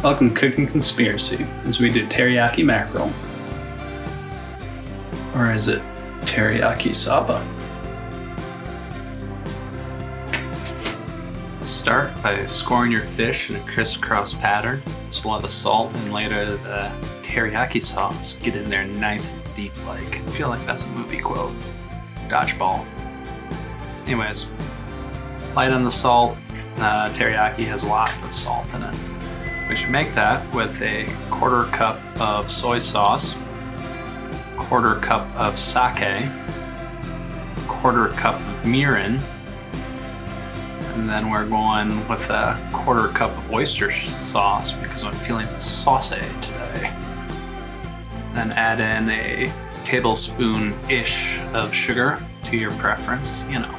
Welcome to Cooking Conspiracy, as we do teriyaki mackerel. Or is it teriyaki Saba? Start by scoring your fish in a crisscross pattern. Just let the salt and later the teriyaki sauce get in there nice and deep like. I feel like that's a movie quote. Dodgeball. Anyways, light on the salt. Teriyaki has a lot of salt in it. We should make that with a 1/4 cup of soy sauce, 1/4 cup of sake, 1/4 cup of mirin, and then we're going with a 1/4 cup of oyster sauce because I'm feeling saucy today. Then add in a tablespoon-ish of sugar to your preference, you know.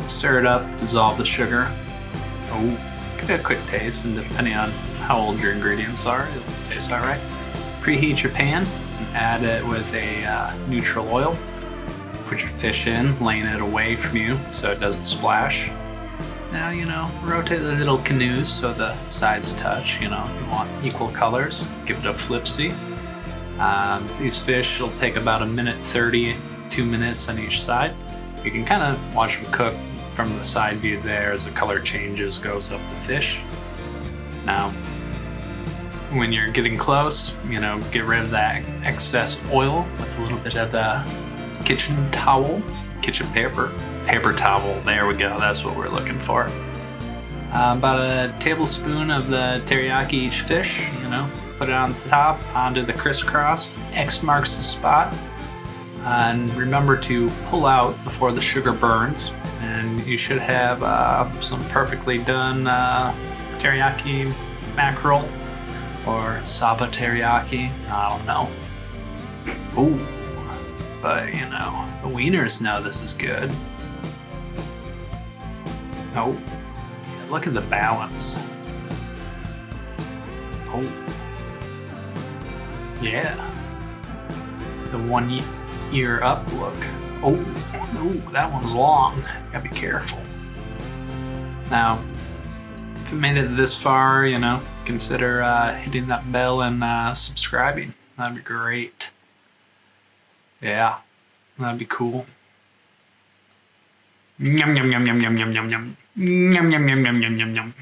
Stir it up, dissolve the sugar. Oh, give it a quick taste, and depending on how old your ingredients are, it'll taste alright. Preheat your pan and add it with a neutral oil. Put your fish in, laying it away from you so it doesn't splash. Now, rotate the little canoes so the sides touch, you want equal colors. Give it a flipsy. These fish will take about 1:30, 2 minutes on each side. You can kind of watch them cook from the side view there as the color changes, goes up the fish. Now, when you're getting close, get rid of that excess oil with a little bit of the kitchen paper towel. There we go, that's what we're looking for. About a tablespoon of the teriyaki each fish, put it on the top, onto the crisscross. X marks the spot. And remember to pull out before the sugar burns. And you should have some perfectly done teriyaki mackerel or Saba Teriyaki. I don't know. Ooh, but the wieners know this is good. Oh, look at the balance. Oh, yeah. The one ear up look. Oh, that one's long. Gotta be careful. Now, if you made it this far, consider hitting that bell and subscribing. That'd be great. Yeah, that'd be cool. Yum yum yum yum yum yum yum yum yum yum yum yum yum yum yum.